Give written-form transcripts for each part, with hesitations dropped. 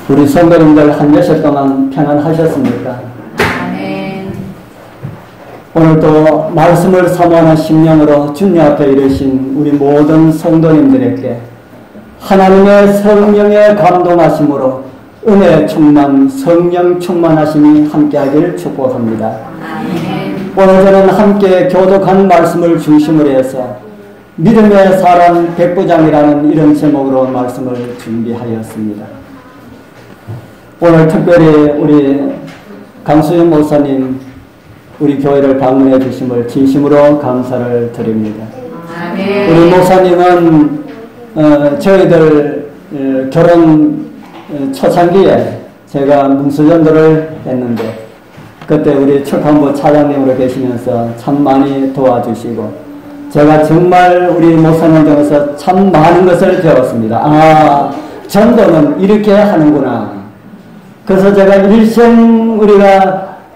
우리 성도님들 한 며칠 동안 평안하셨습니까? 아멘. 오늘도 말씀을 사모하는 심령으로 주님 앞에 이르신 우리 모든 성도님들에게 하나님의 성령의 감동하심으로 은혜 충만, 성령 충만하심이 함께하기를 축복합니다. 아멘. 오늘 저는 함께 교독한 말씀을 중심으로 해서 믿음의 사람 백부장이라는 이런 제목으로 말씀을 준비하였습니다. 오늘 특별히 우리 강수영 목사님 우리 교회를 방문해 주심을 진심으로 감사를 드립니다. 아멘. 우리 목사님은 저희들 결혼 초창기에 제가 문수전도를 했는데 그때 우리 축한부 차장님으로 계시면서 참 많이 도와주시고 제가 정말 우리 목사님 중에서 참 많은 것을 배웠습니다. 아, 전도는 이렇게 하는구나. 그래서 제가 일생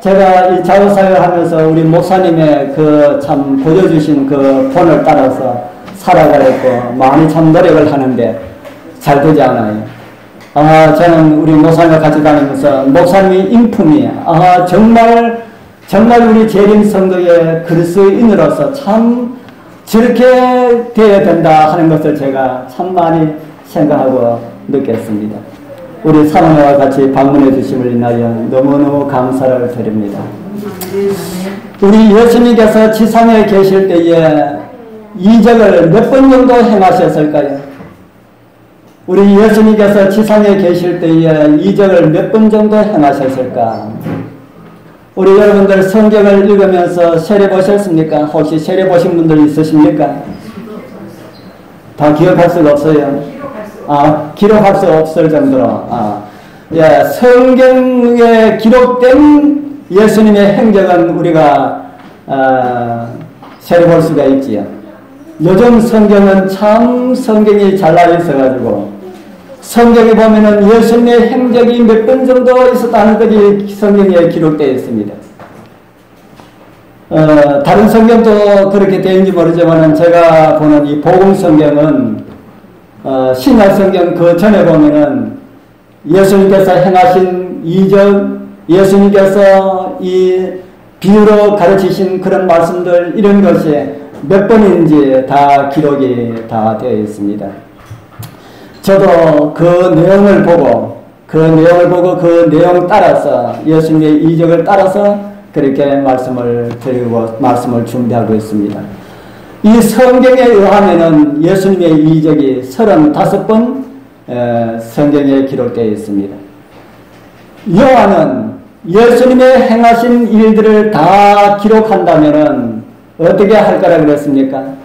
제가 이 자유사회를 하면서 우리 목사님의 그 참 보여주신 그 본을 따라서 살아가려고 많이 참 노력을 하는데 잘 되지 않아요. 아, 저는 우리 목사님과 같이 다니면서 목사님의 인품이 정말 우리 재림 성도의 그리스도인으로서 참 저렇게 되어야 된다 하는 것을 제가 참 많이 생각하고 느꼈습니다. 우리 사랑과 같이 방문해 주심을 인하여 너무너무 감사를 드립니다. 우리 예수님께서 지상에 계실 때에 이적을 몇 번 정도 행하셨을까요? 우리 예수님께서 지상에 계실 때에 이적을 몇 번 정도 행하셨을까? 우리 여러분들 성경을 읽으면서 세례 보셨습니까? 혹시 세례 보신 분들 있으십니까? 다 기억할 수가 없어요. 기록할 수 없을 정도로. 예, 성경에 기록된 예수님의 행적은 우리가 세례 볼 수가 있지요. 요즘 성경은 참 성경이 잘나져 있어가지고 성경에 보면은 예수님의 행적이 몇 번 정도 있었다는 것이 성경에 기록되어 있습니다. 다른 성경도 그렇게 되는지 모르지만 제가 보는 이 복음 성경은 신약 성경 그 전에 보면은 예수님께서 행하신 이적, 예수님께서 이 비유로 가르치신 그런 말씀들 이런 것이 몇 번인지 다 기록이 다 되어 있습니다. 저도 그 내용을 보고 그 내용 따라서 예수님의 이적을 따라서 그렇게 말씀을 드리고 말씀을 준비하고 있습니다. 이 성경에 의하면은 예수님의 이적이 35번 성경에 기록되어 있습니다. 요한은 예수님의 행하신 일들을 다 기록한다면은 어떻게 할 거라 그랬습니까?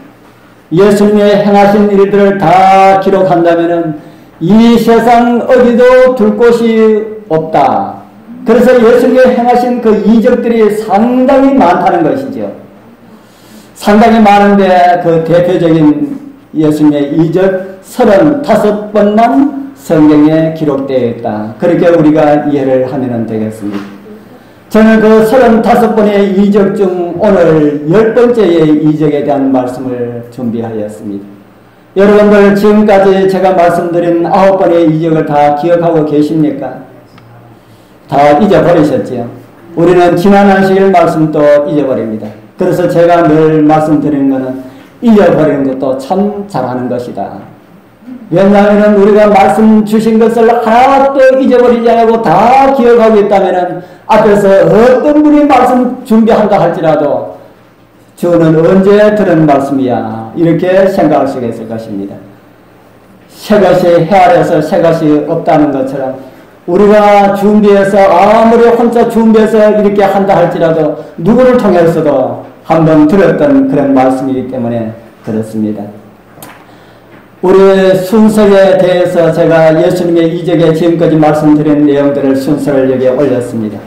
예수님의 행하신 일들을 다 기록한다면은 이 세상 어디도 둘 곳이 없다. 그래서 예수님의 행하신 그 이적들이 상당히 많다는 것이죠. 상당히 많은데 그 대표적인 예수님의 이적 35번만 성경에 기록되어 있다. 그렇게 우리가 이해를 하면 되겠습니다. 저는 그 35번의 이적 중 오늘 10번째의 이적에 대한 말씀을 준비하였습니다. 여러분들 지금까지 제가 말씀드린 9번의 이적을 다 기억하고 계십니까? 다 잊어버리셨지요? 우리는 지난 안식일 말씀도 잊어버립니다. 그래서 제가 늘 말씀드리는 것은 잊어버리는 것도 참 잘하는 것이다. 왜냐하면 우리가 말씀 주신 것을 하나도 잊어버리지 않고 다 기억하고 있다면 앞에서 어떤 분이 말씀 준비한다 할지라도 저는 언제 들은 말씀이야 이렇게 생각할 수가 있을 것입니다. 새것이 헤아려서 새것이 없다는 것처럼 우리가 준비해서 아무리 혼자 준비해서 이렇게 한다 할지라도 누구를 통해서도 한번 들었던 그런 말씀이기 때문에 그렇습니다. 우리 순서에 대해서 제가 예수님의 이적에 지금까지 말씀드린 내용들을 순서를 여기에 올렸습니다.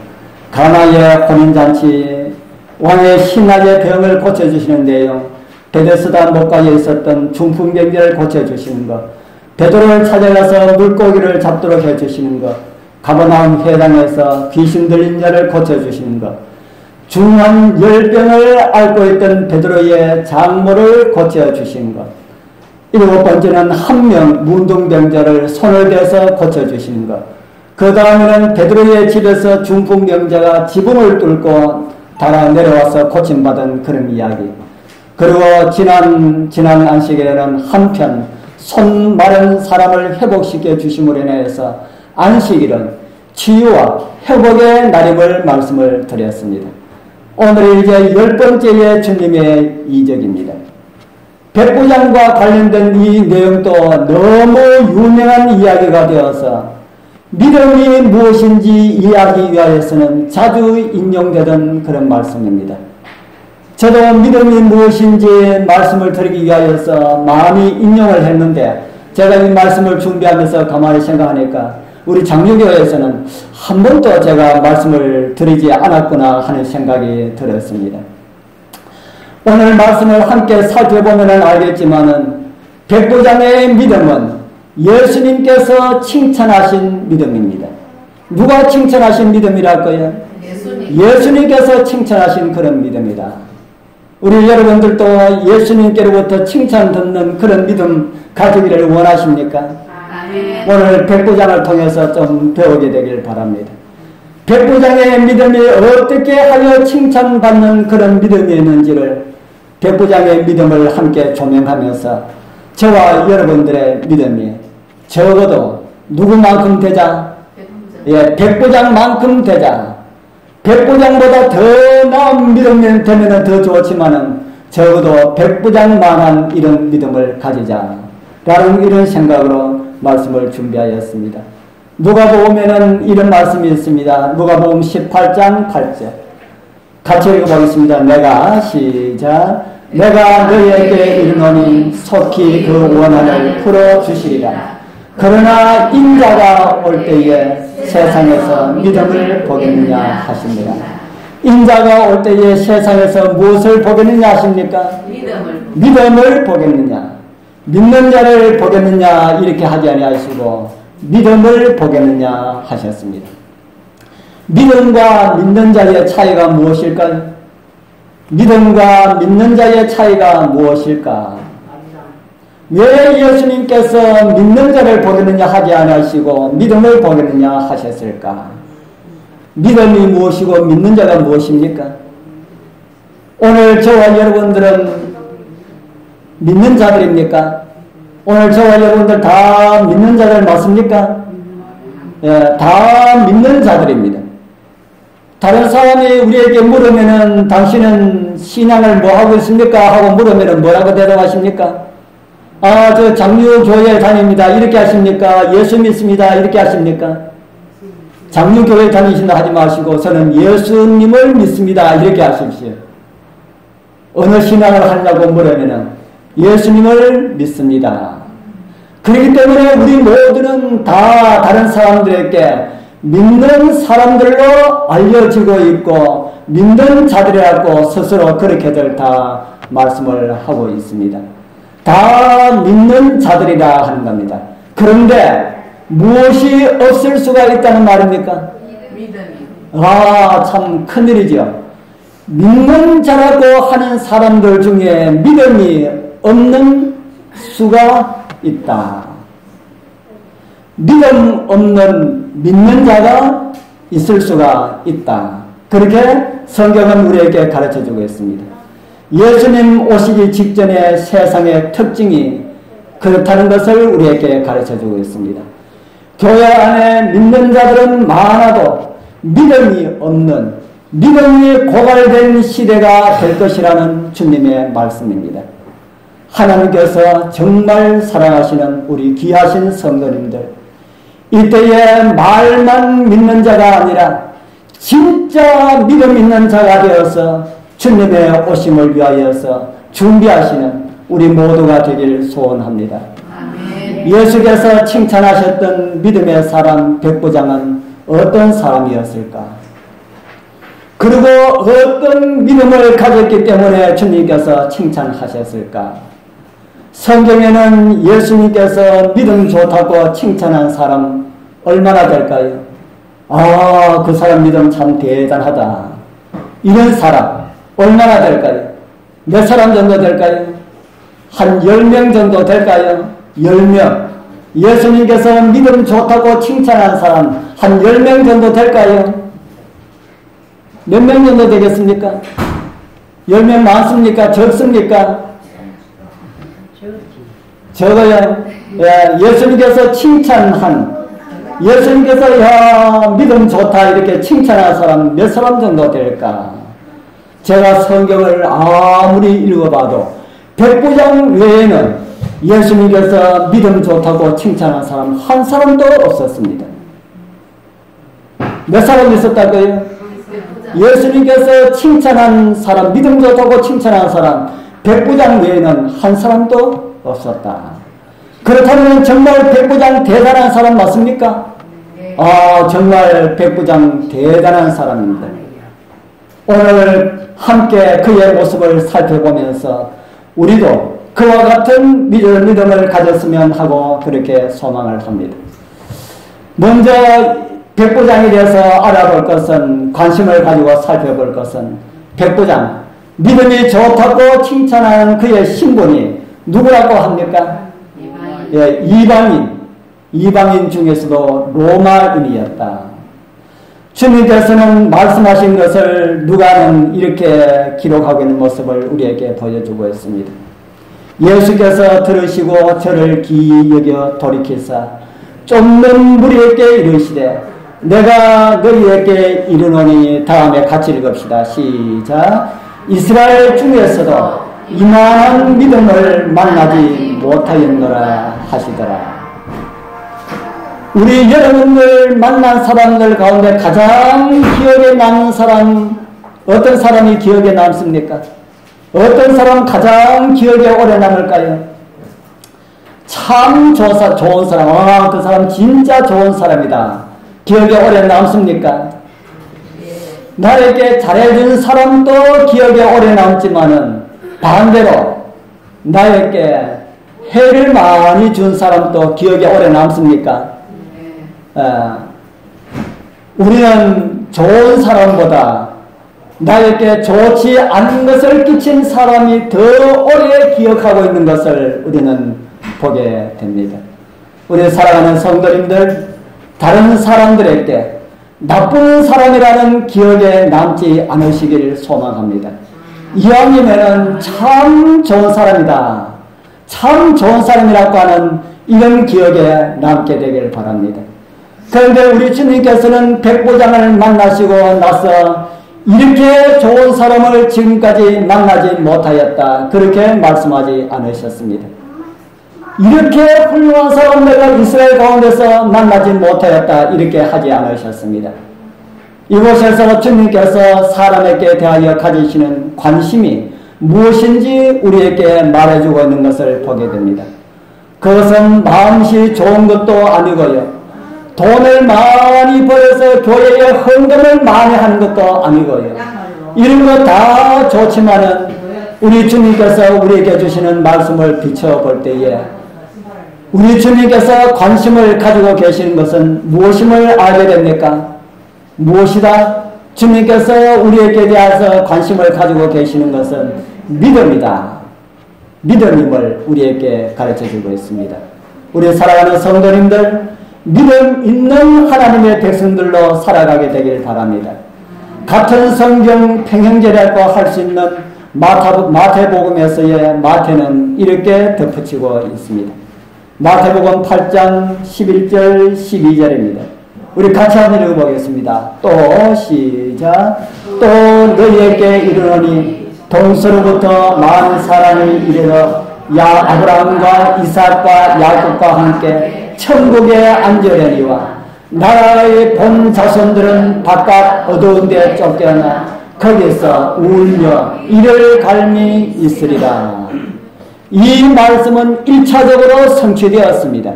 가나의 혼인잔치, 왕의 신하의 병을 고쳐주시는 내용, 베데스다 목가에 있었던 중풍병자를 고쳐주시는 것, 베드로를 찾아가서 물고기를 잡도록 해주시는 것, 가버나움 회당에서 귀신 들린 자를 고쳐주시는 것, 중한 열병을 앓고 있던 베드로의 장모를 고쳐주시는 것, 7번째는 한 명 문둥병자를 손을 대서 고쳐주시는 것, 그 다음에는 베드로의 집에서 중풍 병자가 지붕을 뚫고 달아 내려와서 고침받은 그런 이야기. 그리고 지난 안식일에는 한편 손 마른 사람을 회복시켜 주심으로 인해서 안식일은 치유와 회복의 날임을 말씀을 드렸습니다. 오늘 이제 10번째의 주님의 이적입니다. 백부장과 관련된 이 내용도 너무 유명한 이야기가 되어서 믿음이 무엇인지 이해하기 위하여서는 자주 인용되던 그런 말씀입니다. 저도 믿음이 무엇인지 말씀을 드리기 위하여서 많이 인용을 했는데 제가 이 말씀을 준비하면서 가만히 생각하니까 우리 장로교회에서는 한 번도 제가 말씀을 드리지 않았구나 하는 생각이 들었습니다. 오늘 말씀을 함께 살펴보면 알겠지만은 백부장의 믿음은 예수님께서 칭찬하신 믿음입니다. 누가 칭찬하신 믿음이랄까요? 예수님께서 칭찬하신 그런 믿음이다. 우리 여러분들도 예수님께로부터 칭찬 듣는 그런 믿음 가지기를 원하십니까? 아멘. 오늘 백부장을 통해서 좀 배우게 되길 바랍니다. 백부장의 믿음이 어떻게 하여 칭찬받는 그런 믿음이었는지를 백부장의 믿음을 함께 조명하면서 저와 여러분들의 믿음이 적어도 누구만큼 되자? 백부장만큼 되자. 백부장보다 더 나은 믿음이 되면 더 좋지만은 적어도 백부장만한 이런 믿음을 가지자. 라는 이런 생각으로 말씀을 준비하였습니다. 누가복음에는 이런 말씀이 있습니다. 누가복음 18장 8절. 같이 읽어보겠습니다. 내가 너희에게 이르노니 속히 그 원한을 풀어주시리라. 그러나 인자가 올 때에 세상에서 믿음을 보겠느냐 하십니다. 인자가 올 때에 세상에서 무엇을 보겠느냐 하십니까? 믿음을 보겠느냐. 믿는 자를 보겠느냐 이렇게 하지 아니하시고 믿음을 보겠느냐 하셨습니다. 믿음과 믿는 자의 차이가 무엇일까요? 믿음과 믿는 자의 차이가 무엇일까? 왜 예수님께서 믿는 자를 보겠느냐 하지 않으시고 믿음을 보겠느냐 하셨을까? 믿음이 무엇이고 믿는 자가 무엇입니까? 오늘 저와 여러분들은 믿는 자들입니까? 오늘 저와 여러분들 다 믿는 자들 맞습니까? 예, 다 믿는 자들입니다. 다른 사람이 우리에게 물으면은 당신은 신앙을 뭐 하고 있습니까? 하고 물으면은 뭐라고 대답하십니까? 저 장류교회 다닙니다. 이렇게 하십니까? 예수 믿습니다. 이렇게 하십니까? 장류교회 다니신다 하지 마시고 저는 예수님을 믿습니다. 이렇게 하십시오. 어느 신앙을 하려고 물으면은 예수님을 믿습니다. 그렇기 때문에 우리 모두는 다 다른 사람들에게 믿는 사람들로 알려지고 있고 믿는 자들이라고 스스로 그렇게들 다 말씀을 하고 있습니다. 다 믿는 자들이라 하는 겁니다. 그런데 무엇이 없을 수가 있다는 말입니까? 믿음이. 참 큰일이죠. 믿는 자라고 하는 사람들 중에 믿음이 없는 수가 있다. 믿음 없는 믿는 자가 있을 수가 있다. 그렇게 성경은 우리에게 가르쳐주고 있습니다. 예수님 오시기 직전의 세상의 특징이 그렇다는 것을 우리에게 가르쳐주고 있습니다. 교회 안에 믿는 자들은 많아도 믿음이 없는, 믿음이 고갈된 시대가 될 것이라는 주님의 말씀입니다. 하나님께서 정말 사랑하시는 우리 귀하신 성도님들, 이때에 말만 믿는 자가 아니라 진짜 믿음 있는 자가 되어서 주님의 오심을 위하여서 준비하시는 우리 모두가 되길 소원합니다. 아멘. 예수께서 칭찬하셨던 믿음의 사람 백부장은 어떤 사람이었을까? 그리고 어떤 믿음을 가졌기 때문에 주님께서 칭찬하셨을까? 성경에는 예수님께서 믿음 좋다고 칭찬한 사람 얼마나 될까요? 그 사람 믿음 참 대단하다. 이런 사람 얼마나 될까요? 몇 사람 정도 될까요? 한 10명 정도 될까요? 10명. 예수님께서 믿음 좋다고 칭찬한 사람 한 10명 정도 될까요? 몇 명 정도 되겠습니까? 10명 많습니까? 적습니까? 적어요. 예, 예수님께서 칭찬한, 예수님께서 야 믿음 좋다 이렇게 칭찬한 사람 몇 사람 정도 될까? 제가 성경을 아무리 읽어봐도 백부장 외에는 예수님께서 믿음 좋다고 칭찬한 사람 한 사람도 없었습니다. 몇 사람 있었다고요? 예수님께서 칭찬한 사람, 믿음 좋다고 칭찬한 사람 백부장 외에는 한 사람도 없었다. 그렇다면 정말 백부장 대단한 사람 맞습니까? 정말 백부장 대단한 사람입니다. 오늘 함께 그의 모습을 살펴보면서 우리도 그와 같은 믿음을 가졌으면 하고 그렇게 소망을 합니다. 먼저 백부장에 대해서 알아볼 것은, 관심을 가지고 살펴볼 것은 백부장, 믿음이 좋다고 칭찬하는 그의 신분이 누구라고 합니까? 예, 이방인 중에서도 로마인이었다. 주님께서는 말씀하신 것을 누가는 이렇게 기록하고 있는 모습을 우리에게 보여주고 있습니다. 예수께서 들으시고 저를 기이 여겨 돌이키사 쫓는 무리에게 이르시되 내가 너희에게 이르노니, 다음에 같이 읽읍시다. 시작. 이스라엘 중에서도 이만한 믿음을 만나지 못하였노라 하시더라. 우리 여러분들 만난 사람들 가운데 가장 기억에 남는 사람, 어떤 사람이 기억에 남습니까? 어떤 사람 가장 기억에 오래 남을까요? 참 좋은 사람, 그 사람 진짜 좋은 사람이다. 기억에 오래 남습니까? 나에게 잘해준 사람도 기억에 오래 남지만은 반대로 나에게 해를 많이 준 사람도 기억에 오래 남습니까? 우리는 좋은 사람보다 나에게 좋지 않은 것을 끼친 사람이 더 오래 기억하고 있는 것을 우리는 보게 됩니다. 우리 사랑하는 성도님들, 다른 사람들에게 나쁜 사람이라는 기억에 남지 않으시기를 소망합니다. 이왕이면은 참 좋은 사람이다, 참 좋은 사람이라고 하는 이런 기억에 남게 되기를 바랍니다. 그런데 우리 주님께서는 백부장을 만나시고 나서 이렇게 좋은 사람을 지금까지 만나지 못하였다, 그렇게 말씀하지 않으셨습니다. 이렇게 훌륭한 사람 내가 이스라엘 가운데서 만나지 못하였다, 이렇게 하지 않으셨습니다. 이곳에서 주님께서 사람에게 대하여 가지시는 관심이 무엇인지 우리에게 말해주고 있는 것을 보게 됩니다. 그것은 마음씨 좋은 것도 아니고요, 돈을 많이 벌어서 교회에 헌금을 많이 하는 것도 아니고요, 이런 것 다 좋지만은 우리 주님께서 우리에게 주시는 말씀을 비춰볼 때에 우리 주님께서 관심을 가지고 계시는 것은 무엇임을 알게 됩니까? 무엇이다? 주님께서 우리에게 대해서 관심을 가지고 계시는 것은 믿음이다. 믿음임을 우리에게 가르쳐주고 있습니다. 우리 사랑하는 성도님들, 믿음 있는 하나님의 백성들로 살아가게 되길 바랍니다. 같은 성경 평행절이라고 할 수 있는 마태복음에서의 마태는 이렇게 덧붙이고 있습니다. 마태복음 8장 11절 12절입니다. 우리 같이 한번 읽어보겠습니다. 또 시작. 또 너희에게 이르노니 동서로부터 많은 사람이 이르러 아브라함과 이삭과 야곱과 함께 천국에 앉으려니와 나라의 본 자손들은 바깥 어두운 데 쫓겨나 거기서 울며 이를 갈미 있으리라. 이 말씀은 1차적으로 성취되었습니다.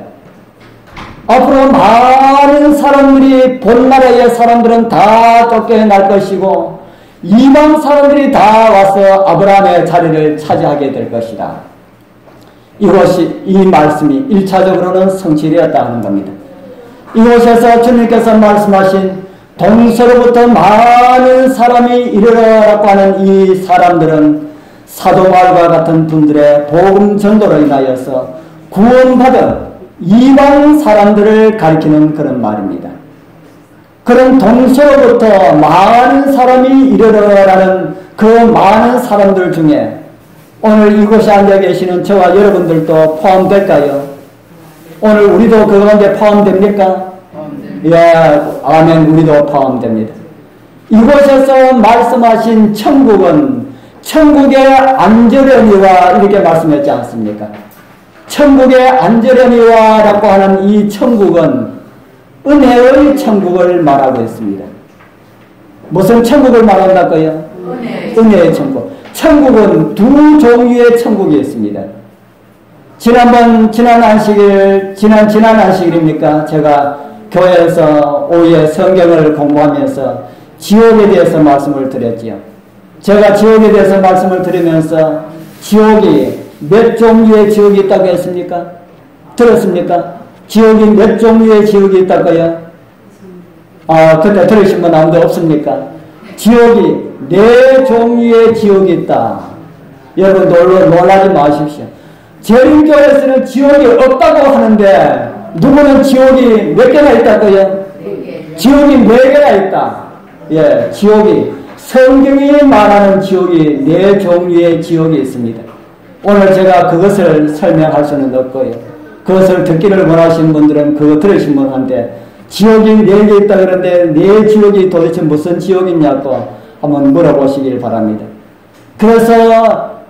앞으로 많은 사람들이, 본나라의 사람들은 다 쫓겨날 것이고 이방 사람들이 다 와서 아브라함의 자리를 차지하게 될 것이다. 이것이, 이 말씀이 1차적으로는 성취되었다 하는 겁니다. 이곳에서 주님께서 말씀하신 동서로부터 많은 사람이 이르러라고 하는 이 사람들은 사도바울과 같은 분들의 복음 전도로 인하여서 구원받은 이방 사람들을 가리키는 그런 말입니다. 그런 동서로부터 많은 사람이 이르러라는 그 많은 사람들 중에 오늘 이곳에 앉아 계시는 저와 여러분들도 포함될까요? 오늘 우리도 그 가운데 포함됩니까? 예, 아멘. 우리도 포함됩니다. 이곳에서 말씀하신 천국은 천국의 안전이와 이렇게 말씀했지 않습니까? 천국의 안전이와라고 하는 이 천국은 은혜의 천국을 말하고 있습니다. 무슨 천국을 말한다고요? 은혜의 천국. 천국은 두 종류의 천국이 있습니다. 지난 안식일입니까? 제가 교회에서 오후에 성경을 공부하면서 지옥에 대해서 말씀을 드렸지요. 제가 지옥에 대해서 말씀을 드리면서 지옥이 몇 종류의 지옥이 있다고 했습니까? 들었습니까? 지옥이 몇 종류의 지옥이 있다고요? 그때 들으신 분 아무도 없습니까? 지옥이 4종류의 지옥이 있다. 여러분 놀라지 마십시오. 재림교회에서는 지옥이 없다고 하는데 누구는 지옥이 몇 개나 있다고요? 지옥이 4개나 있다. 예, 지옥이 성경이 말하는 지옥이 4종류의 지옥이 있습니다. 오늘 제가 그것을 설명할 수는 없고요. 그것을 듣기를 원하시는 분들은 그거 들으신 분한테 지옥이 4개 있다 그러는데 4지옥이 도대체 무슨 지옥이냐고 한번 물어보시길 바랍니다. 그래서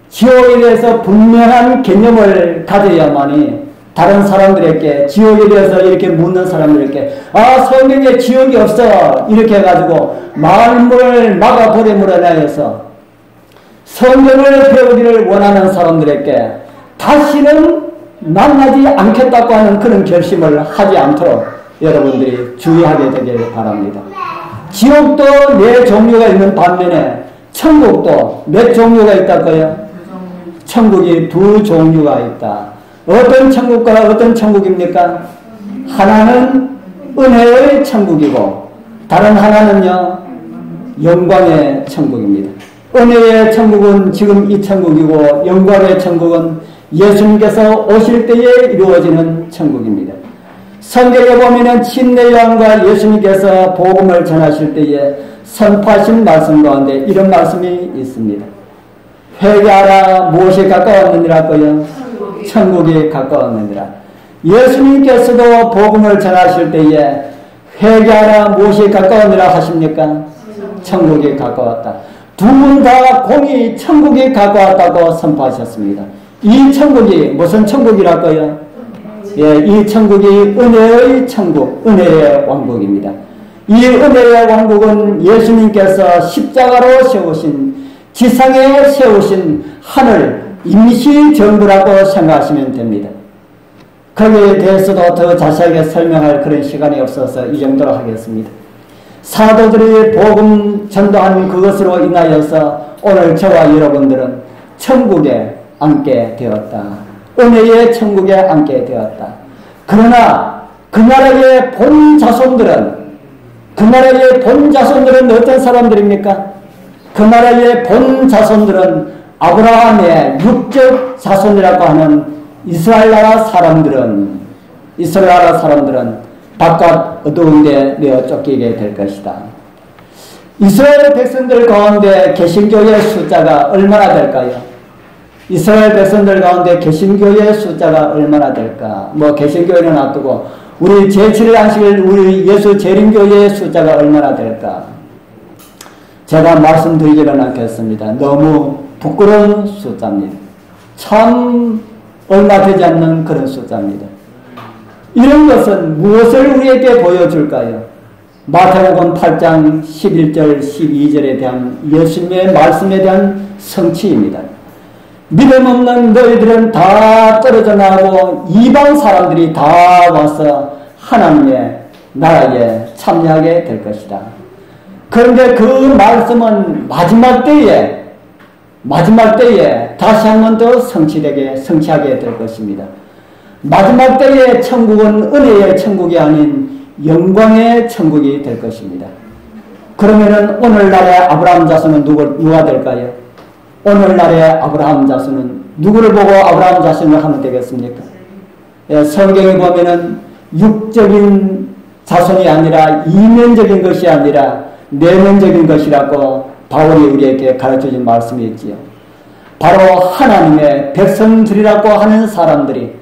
지옥에 대해서 분명한 개념을 가져야만이 다른 사람들에게 지옥에 대해서 이렇게 묻는 사람들에게 성경에 지옥이 없어 이렇게 해가지고 말문을 막아버림으로 인하여서 성경을 배우기를 원하는 사람들에게 다시는 만나지 않겠다고 하는 그런 결심을 하지 않도록 여러분들이 주의하게 되길 바랍니다. 지옥도 4종류가 있는 반면에 천국도 몇 종류가 있다고요? 천국이 2종류가 있다. 어떤 천국과 어떤 천국입니까? 하나는 은혜의 천국이고 다른 하나는요 영광의 천국입니다. 은혜의 천국은 지금 이 천국이고 영광의 천국은 예수님께서 오실 때에 이루어지는 천국입니다. 성경에 보면 침례 요한과 예수님께서 복음을 전하실 때에 선포하신 말씀 가운데 이런 말씀이 있습니다. 회개하라 무엇이 가까웠느니라고요? 천국이 가까웠느니라. 예수님께서도 복음을 전하실 때에 회개하라 무엇이 가까웠느니라 하십니까? 천국이 가까웠다. 두 분 다 공이 천국이 가까웠다고 선포하셨습니다. 이 천국이 무슨 천국이라고요? 예, 이 천국이 은혜의 천국, 은혜의 왕국입니다. 이 은혜의 왕국은 예수님께서 십자가로 세우신 지상에 세우신 하늘 임시정부라고 생각하시면 됩니다. 거기에 대해서도 더 자세하게 설명할 그런 시간이 없어서 이 정도로 하겠습니다. 사도들이 복음 전도한 그것으로 인하여서 오늘 저와 여러분들은 천국에 앉게 되었다. 은혜의 천국에 앉게 되었다. 그러나 그 나라의 본 자손들은 어떤 사람들입니까? 그 나라의 본 자손들은 아브라함의 육적 자손이라고 하는 이스라엘 나라 사람들은 바깥 어두운 데 내어 쫓기게 될 것이다. 이스라엘 백성들 가운데 개신교의 숫자가 얼마나 될까요? 이스라엘 백성들 가운데 개신교의 숫자가 얼마나 될까? 개신교회는 놔두고 우리 제7일 안식일 우리 예수 재림교회의 숫자가 얼마나 될까? 제가 말씀드리지는 않겠습니다. 너무 부끄러운 숫자입니다. 참 얼마 되지 않는 그런 숫자입니다. 이런 것은 무엇을 우리에게 보여줄까요? 마태복음 8장 11절 12절에 대한 예수님의 말씀에 대한 성취입니다. 믿음 없는 너희들은 다 떨어져 나가고 이방 사람들이 다 와서 하나님의 나라에 참여하게 될 것이다. 그런데 그 말씀은 마지막 때에 다시 한 번 더 성취하게 될 것입니다. 마지막 때의 천국은 은혜의 천국이 아닌 영광의 천국이 될 것입니다. 그러면은 오늘날의 아브라함 자손은 누가 될까요? 오늘날의 아브라함 자손은 누구를 보고 아브라함 자손을 하면 되겠습니까? 성경에 보면은 육적인 자손이 아니라 이면적인 것이 아니라 내면적인 것이라고 바울이 우리에게 가르쳐준 말씀이 있지요. 바로 하나님의 백성들이라고 하는 사람들이,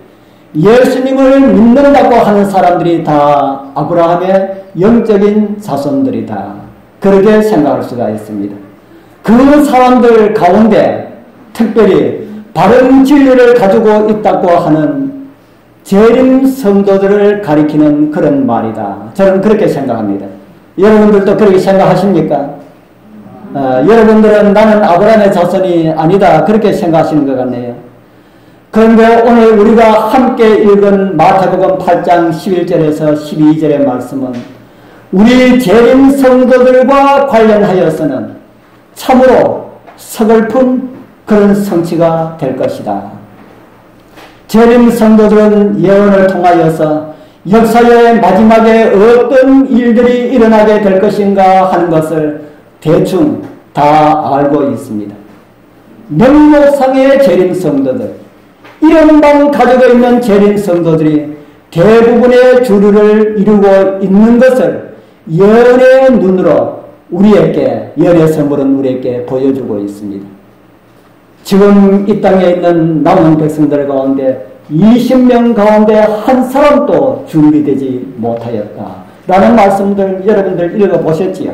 예수님을 믿는다고 하는 사람들이 다 아브라함의 영적인 자손들이다. 그렇게 생각할 수가 있습니다. 그 사람들 가운데 특별히 바른 진리를 가지고 있다고 하는 재림 성도들을 가리키는 그런 말이다. 저는 그렇게 생각합니다. 여러분들도 그렇게 생각하십니까? 여러분들은 나는 아브라함의 자손이 아니다 그렇게 생각하시는 것 같네요. 그런데 오늘 우리가 함께 읽은 마태복음 8장 11절에서 12절의 말씀은 우리 재림 성도들과 관련하여서는 참으로 서글픈 그런 성취가 될 것이다. 재림 성도들은 예언을 통하여서 역사의 마지막에 어떤 일들이 일어나게 될 것인가 하는 것을 대충 다 알고 있습니다. 명목상의 재림 성도들, 이런만 가지고 있는 재림 성도들이 대부분의 주류를 이루고 있는 것을 예언의 눈으로 우리에게, 예언의 선물은 우리에게 보여주고 있습니다. 지금 이 땅에 있는 남은 백성들 가운데 20명 가운데 한 사람도 준비되지 못하였다 라는 말씀들 여러분들 읽어보셨지요?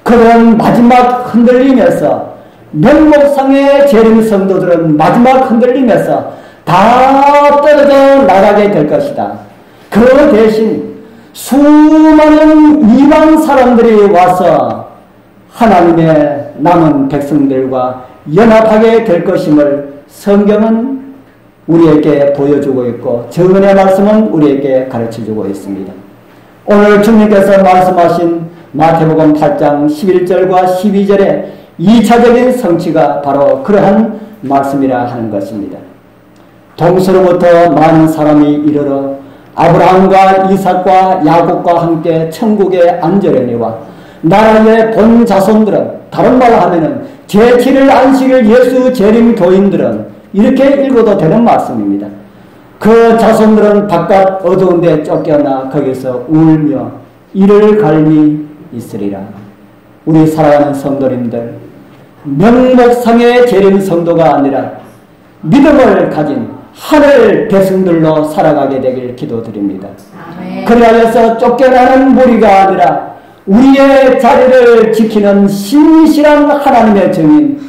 그런 마지막 흔들림에서 명목상의 재림 성도들은 마지막 흔들림에서 다 떨어져 나가게 될 것이다. 그 대신 수많은 이방 사람들이 와서 하나님의 남은 백성들과 연합하게 될 것임을 성경은 우리에게 보여주고 있고 정언의 말씀은 우리에게 가르쳐주고 있습니다. 오늘 주님께서 말씀하신 마태복음 8장 11절과 12절의 2차적인 성취가 바로 그러한 말씀이라 하는 것입니다. 동서로부터 많은 사람이 이르러 아브라함과 이삭과 야곱과 함께 천국에 앉으려니와 나라의 본 자손들은, 다른 말로 하면은 제7일 안식일 예수 재림 교인들은 이렇게 읽어도 되는 말씀입니다. 그 자손들은 바깥 어두운 데 쫓겨나 거기서 울며 이를 갈미 있으리라. 우리 사랑하는 성도님들, 명목상의 재림 성도가 아니라 믿음을 가진 하늘 백성들로 살아가게 되길 기도드립니다. 그리하여서 쫓겨나는 무리가 아니라 우리의 자리를 지키는 신실한 하나님의 증인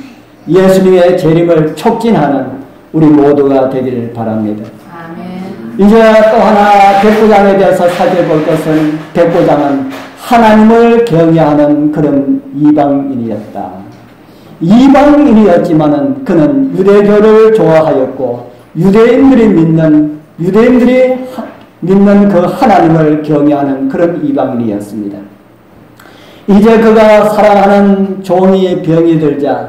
예수님의 재림을 촉진하는 우리 모두가 되기를 바랍니다. 아멘. 이제 또 하나 백부장에 대해서 살펴볼 것은, 백부장은 하나님을 경외하는 그런 이방인이었다. 이방인이었지만은 그는 유대교를 좋아하였고 유대인들이 믿는 그 하나님을 경외하는 그런 이방인이었습니다. 이제 그가 사랑하는 종이 병이 들자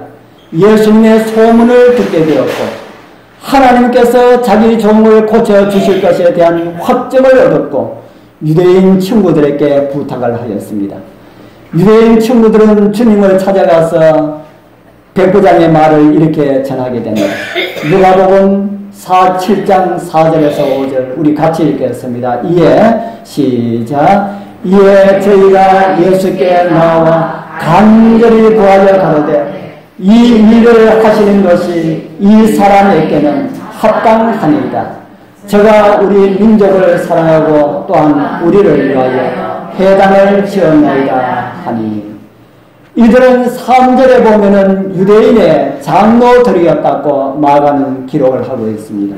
예수님의 소문을 듣게 되었고 하나님께서 자기 종을 고쳐주실 것에 대한 확증을 얻었고 유대인 친구들에게 부탁을 하였습니다. 유대인 친구들은 주님을 찾아가서 백부장의 말을 이렇게 전하게 됩니다. 누가복음 7장 4절에서 5절 우리 같이 읽겠습니다. 이에 시작. 이에 저희가 예수께 나와 간절히 구하여 가로되 이 일을 하시는 것이 이 사람에게는 합당하니이다. 저가 우리 민족을 사랑하고 또한 우리를 위하여 회당을 지었나이다 하니, 이들은 3절에 보면은 유대인의 장로들이었다고 말하는 기록을 하고 있습니다.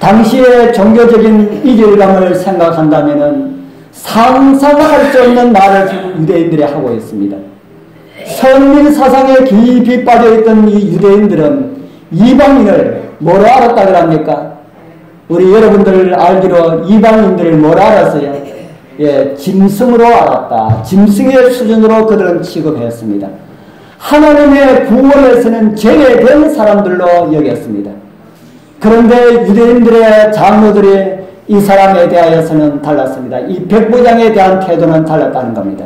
당시의 종교적인 이질감을 생각한다면은 상상할 수 없는 말을 지금 유대인들이 하고 있습니다. 선민 사상에 깊이 빠져있던 이 유대인들은 이방인을 뭐로 알았다 그럽니까? 우리 여러분들 알기로 이방인들을 뭐로 알았어요? 예, 짐승으로 알았다. 짐승의 수준으로 그들은 취급했습니다. 하나님의 구원에서는 제외된 사람들로 여겼습니다. 그런데 유대인들의 장로들이 이 사람에 대하여서는 달랐습니다. 이 백부장에 대한 태도는 달랐다는 겁니다.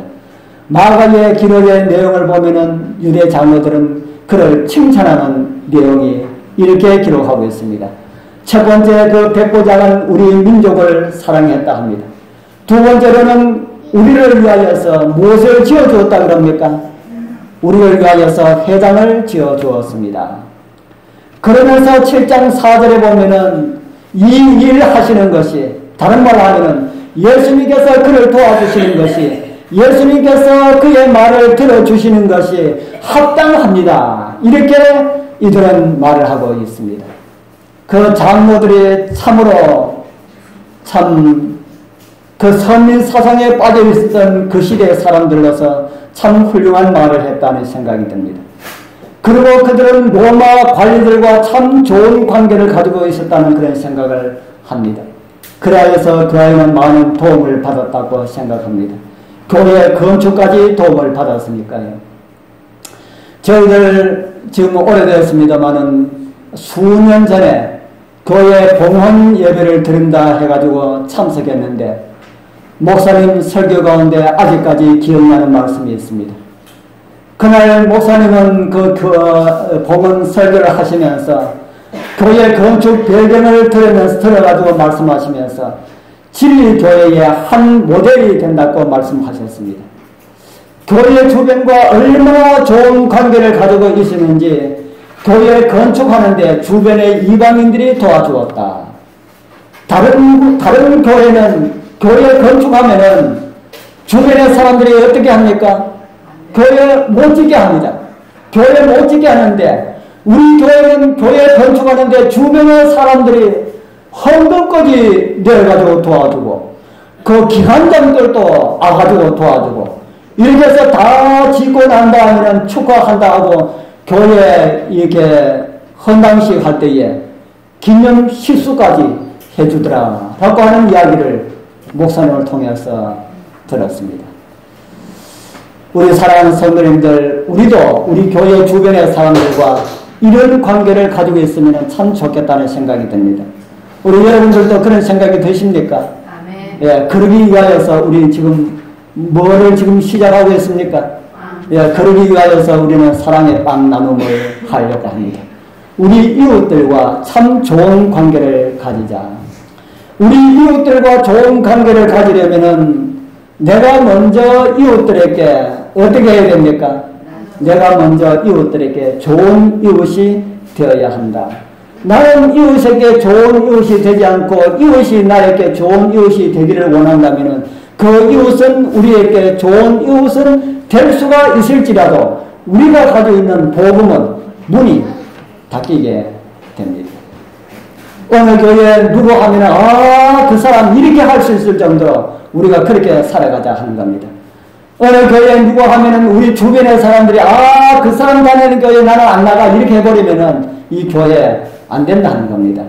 마가의 기록의 내용을 보면은 유대 장로들은 그를 칭찬하는 내용이 이렇게 기록하고 있습니다. 첫 번째 그 백보장은 우리 민족을 사랑했다 합니다. 두 번째로는 우리를 위하여서 무엇을 지어주었다 그럽니까? 우리를 위하여서 회당을 지어주었습니다. 그러면서 7장 4절에 보면은 이 일 하시는 것이, 다른 말로 하면은 예수님께서 그를 도와주시는 것이, 예수님께서 그의 말을 들어주시는 것이 합당합니다. 이렇게 이들은 말을 하고 있습니다. 그 장로들이 참으로 그 선민 사상에 빠져 있었던 그 시대의 사람들로서 참 훌륭한 말을 했다는 생각이 듭니다. 그리고 그들은 로마 관리들과 참 좋은 관계를 가지고 있었다는 그런 생각을 합니다. 그래서 그 아이는 많은 도움을 받았다고 생각합니다. 교회 건축까지 도움을 받았으니까요. 저희들 지금 오래되었습니다마는 수년 전에 교회 봉헌 예배를 드린다 해가지고 참석했는데 목사님 설교 가운데 아직까지 기억나는 말씀이 있습니다. 그날 목사님은 그 봉헌 설교를 하시면서 교회 건축 배경을 들어가지고 말씀하시면서 진리교회의 한 모델이 된다고 말씀하셨습니다. 교회 주변과 얼마나 좋은 관계를 가지고 있었는지 교회 건축하는데 주변의 이방인들이 도와주었다. 다른 교회는 교회 건축하면은 주변의 사람들이 어떻게 합니까? 교회 못 짓게 합니다. 교회 못 짓게 하는데 우리 교회는 교회 건축하는데 주변의 사람들이 헌금까지 내가지고 도와주고 그 기관장들도 와가지고 도와주고 이렇게 해서 다 짓고 난 다음에는 축하한다 하고 교회 이렇게 헌당식 할 때에 기념 식수까지 해주더라 라고 하는 이야기를 목사님을 통해서 들었습니다. 우리 사랑하는 성도님들, 우리도 우리 교회 주변의 사람들과 이런 관계를 가지고 있으면 참 좋겠다는 생각이 듭니다. 우리 여러분들도 그런 생각이 드십니까? 아멘. 예, 그러기 위하여서 우리 지금 뭐를 지금 시작하고 있습니까? 예, 그러기 위하여서 우리는 사랑의 빵 나눔을 하려고 합니다. 우리 이웃들과 참 좋은 관계를 가지자. 우리 이웃들과 좋은 관계를 가지려면은 내가 먼저 이웃들에게 어떻게 해야 됩니까? 내가 먼저 이웃들에게 좋은 이웃이 되어야 한다. 나는 이웃에게 좋은 이웃이 되지 않고 이웃이 나에게 좋은 이웃이 되기를 원한다면 그 이웃은 우리에게 좋은 이웃은 될 수가 있을지라도 우리가 가지고 있는 복음은 문이 닫히게 됩니다. 오늘 교회에 누구 하면 그 사람 이렇게 할 수 있을 정도로 우리가 그렇게 살아가자 하는 겁니다. 오늘 교회에 누구 하면은 우리 주변의 사람들이 그 사람 다니는 교회 나는 안 나가 이렇게 해버리면은 이 교회 안 된다는 겁니다.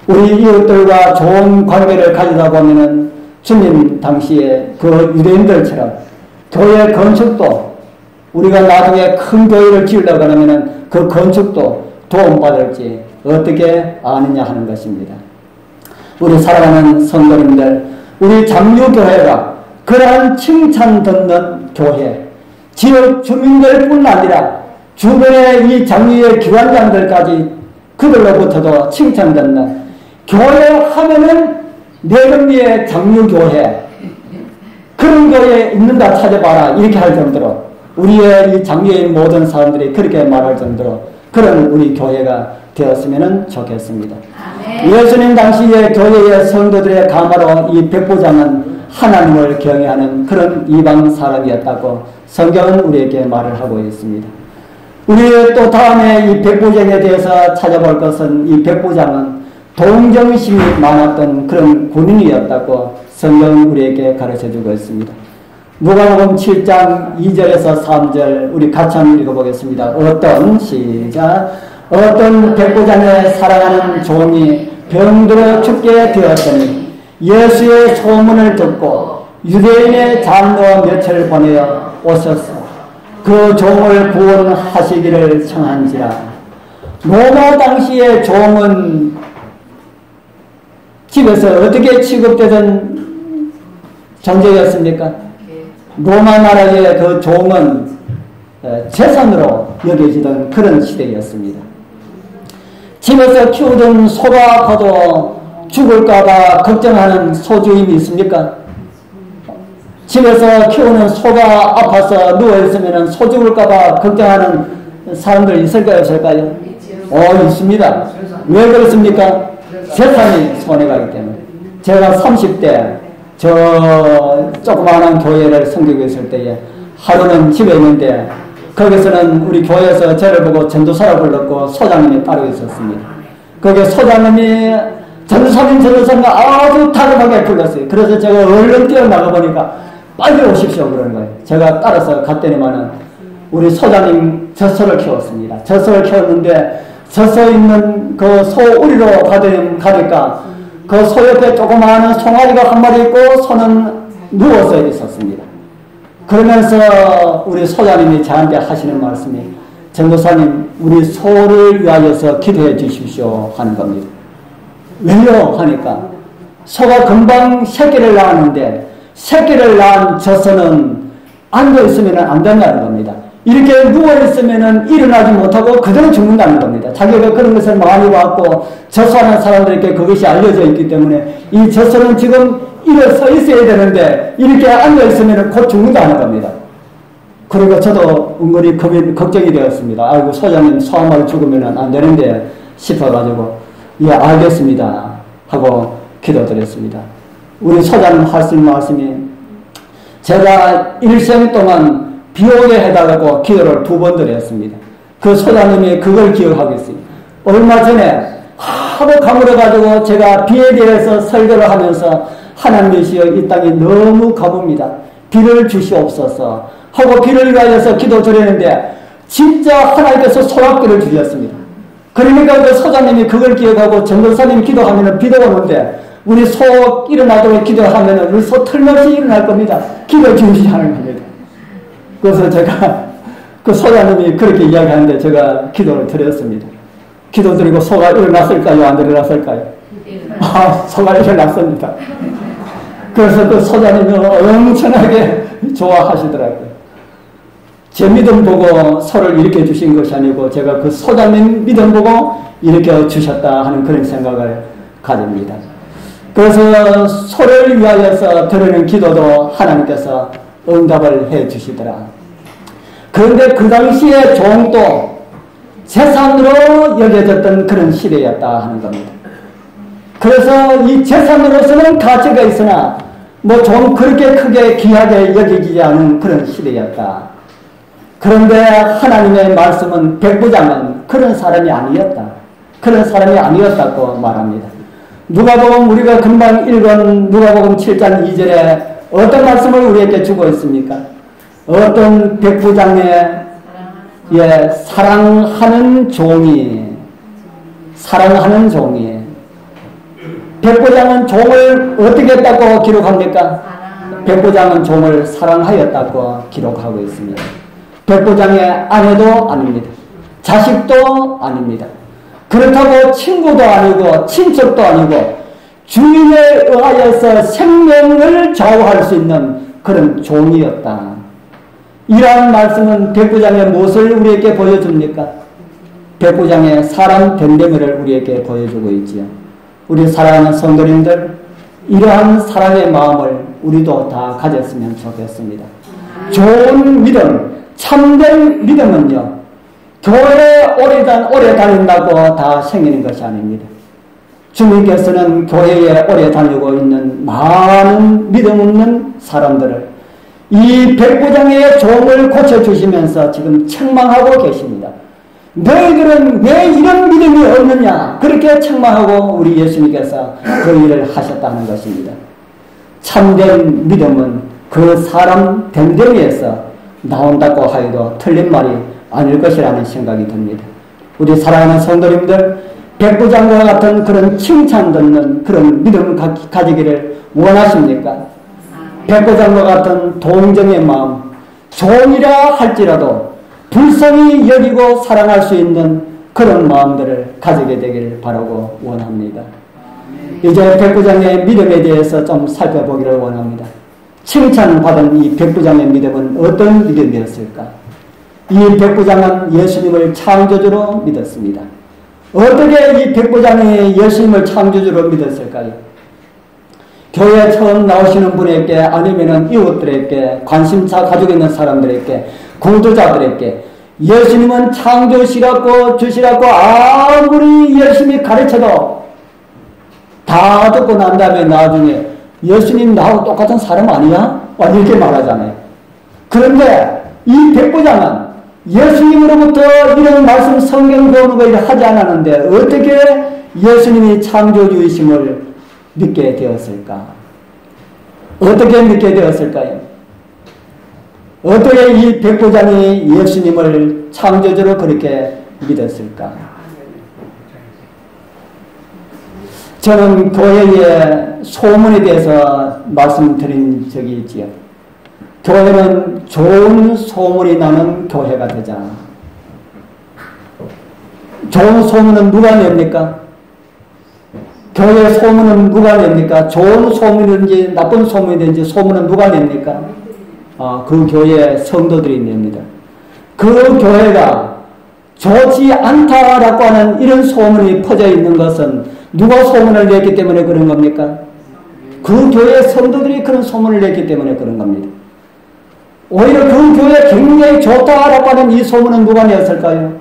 우리 이웃들과 좋은 관계를 가지다 보면은 주님 당시에 그 유대인들처럼 교회 건축도 우리가 나중에 큰 교회를 지으려고 하면은 그 건축도 도움받을지 어떻게 아느냐 하는 것입니다. 우리 사랑하는 성도님들, 우리 장유교회가 그러한 칭찬 듣는 교회, 지역 주민들뿐 아니라 주변의 이 장유의 기관장들까지 그들로부터도 칭찬 듣는 교회 하면은 내경리의 장유교회, 그런 교회에 있는가 찾아봐라 이렇게 할 정도로 우리의 이 장유의 모든 사람들이 그렇게 말할 정도로 그런 우리 교회가 되었으면 좋겠습니다. 아멘. 예수님 당시의 교회의 성도들의 가마로 이 백보장은 하나님을 경외하는 그런 이방 사람이었다고 성경은 우리에게 말을 하고 있습니다. 우리 또 다음에 이 백보장에 대해서 찾아볼 것은 이 백보장은 동정심이 많았던 그런 군인이었다고 성경은 우리에게 가르쳐주고 있습니다. 누가복음 7장 2절에서 3절 우리 같이 한번 읽어보겠습니다. 어떤 백보장의 사랑하는 종이 병들어 죽게 되었더니 예수의 소문을 듣고 유대인의 장로 몇을 보내어 오셔서 그 종을 구원하시기를 청한지라. 로마 당시의 종은 집에서 어떻게 취급되던 존재였습니까? 로마 나라의 그 종은 재산으로 여겨지던 그런 시대였습니다. 집에서 키우던 소가 커도 죽을까봐 걱정하는 소주임이 있습니까? 집에서 키우는 소가 아파서 누워있으면 소 죽을까봐 걱정하는 사람들 있을까요? 없을까요? 있습니다. 왜 그렇습니까? 재산이 손해가기 때문에. 제가 30대 저 조그마한 교회를 섬기고 있을 때에 하루는 집에 있는데 거기서는 우리 교회에서 저를 보고 전도사를 불렀고 소장님이 따로 있었습니다. 거기에 소장님이 전도사님 아주 다급하게 불렀어요. 그래서 제가 얼른 뛰어나가 보니까 빨리 오십시오 그러는 거예요. 제가 따라서 갔더니만은 우리 소장님 젖소를 키웠습니다. 젖소를 키웠는데 젖소 있는 그 소 우리로 가니까 그 소 옆에 조그마한 송아지가 한 마리 있고 소는 누워서 있었습니다. 그러면서 우리 소장님이 저한테 하시는 말씀이 전도사님 우리 소를 위하여서 기도해 주십시오 하는 겁니다. 왜요? 하니까 소가 금방 새끼를 낳았는데 새끼를 낳은 젖소는 앉아있으면 안 된다는 겁니다. 이렇게 누워있으면 일어나지 못하고 그대로 죽는다는 겁니다. 자기가 그런 것을 많이 봤고 젖소하는 사람들에게 그것이 알려져 있기 때문에 이 젖소는 지금 일어서 있어야 되는데 이렇게 앉아있으면 곧 죽는다는 겁니다. 그리고 저도 은근히 걱정이 되었습니다. 아이고 소장님 소 한 마리 죽으면 안 되는데 싶어가지고 예 알겠습니다 하고 기도드렸습니다. 우리 소장님 하신 말씀이 제가 일생 동안 비오게 해달라고 기도를 2번 드렸습니다. 그 소장님이 그걸 기억하고 있습니다. 얼마 전에 하도 가물어가지고 제가 비에 대해서 설교를 하면서 하나님이시여 이 땅이 너무 가뭅니다. 비를 주시옵소서 하고 비를 위하여서 기도 드렸는데 진짜 하나님께서 소낙비를 주셨습니다. 그러니까 그 소장님이 그걸 기억하고 전도사님 기도하면 비도 오는데 우리 소 일어나도록 기도하면 우리 소 틀림없이 일어날 겁니다. 기도 주시하는 겁니다. 그래서 제가 그 소장님이 그렇게 이야기하는데 제가 기도를 드렸습니다. 기도 드리고 소가 일어났을까요? 안 일어났을까요? 소가 일어났습니다. 그래서 그 소장님이 엄청나게 좋아하시더라고요. 제 믿음 보고 소를 일으켜 주신 것이 아니고 제가 그 소장님 믿음 보고 일으켜 주셨다 하는 그런 생각을 가집니다. 그래서 소를 위하여서 드리는 기도도 하나님께서 응답을 해 주시더라. 그런데 그 당시에 종도 재산으로 여겨졌던 그런 시대였다 하는 겁니다. 그래서 이 재산으로서는 가치가 있으나 뭐 좀 그렇게 크게 귀하게 여기지 않은 그런 시대였다. 그런데 하나님의 말씀은 백부장은 그런 사람이 아니었다. 그런 사람이 아니었다고 말합니다. 누가복음 우리가 금방 읽은 누가복음 7장 2절에 어떤 말씀을 우리에게 주고 있습니까? 어떤 백부장의 사랑하는 종이 백부장은 종을 어떻게 했다고 기록합니까? 백부장은 종을 사랑하였다고 기록하고 있습니다. 백부장의 아내도 아닙니다. 자식도 아닙니다. 그렇다고 친구도 아니고 친척도 아니고 주인에 의하여서 생명을 좌우할 수 있는 그런 종이었다. 이러한 말씀은 백부장의 무엇을 우리에게 보여줍니까? 백부장의 사랑 됨됨이를 우리에게 보여주고 있지요. 우리 사랑하는 성도님들 이러한 사랑의 마음을 우리도 다 가졌으면 좋겠습니다. 좋은 믿음, 참된 믿음은요 교회에 오래 다닌다고 다 생기는 것이 아닙니다. 주님께서는 교회에 오래 다니고 있는 많은 믿음 없는 사람들을 이 백부장의 종을 고쳐주시면서 지금 책망하고 계십니다. 너희들은 왜 이런 믿음이 없느냐 그렇게 책망하고 우리 예수님께서 그 일을 하셨다는 것입니다. 참된 믿음은 그 사람 됨됨이에서 나온다고 하여도 틀린 말이 아닐 것이라는 생각이 듭니다. 우리 사랑하는 성도님들 백부장과 같은 그런 칭찬 듣는 그런 믿음을 가지기를 원하십니까? 백부장과 같은 동정의 마음 종이라 할지라도 불쌍히 여기고 사랑할 수 있는 그런 마음들을 가지게 되기를 바라고 원합니다. 이제 백부장의 믿음에 대해서 좀 살펴보기를 원합니다. 칭찬받은 이 백부장의 믿음은 어떤 믿음이었을까? 이 백부장은 예수님을 창조주로 믿었습니다. 어떻게 이 백부장이 예수님을 창조주로 믿었을까요? 교회에 처음 나오시는 분에게 아니면은 이웃들에게 관심사 가지고 있는 사람들에게 공도자들에게 예수님은 창조시라고 주시라고 아무리 열심히 가르쳐도 다 듣고 난 다음에 나중에 예수님 나하고 똑같은 사람 아니야? 이렇게 말하잖아요. 그런데 이 백부장은 예수님으로부터 이런 말씀 성경 보는 걸 하지 않았는데 어떻게 예수님이 창조주이심을 믿게 되었을까? 어떻게 믿게 되었을까요? 어떻게 이 백부장이 예수님을 창조주로 그렇게 믿었을까? 저는 교회의 소문에 대해서 말씀드린 적이 있지요. 교회는 좋은 소문이 나는 교회가 되자. 좋은 소문은 누가 냅니까? 교회 소문은 누가 냅니까? 좋은 소문이든지 나쁜 소문이든지 소문은 누가 냅니까? 그 교회 성도들이 냅니다. 그 교회가 좋지 않다라고 하는 이런 소문이 퍼져 있는 것은 누가 소문을 냈기 때문에 그런 겁니까? 그 교회 성도들이 그런 소문을 냈기 때문에 그런 겁니다. 오히려 그 교회 굉장히 좋다라고 하는 이 소문은 누가 냈을까요?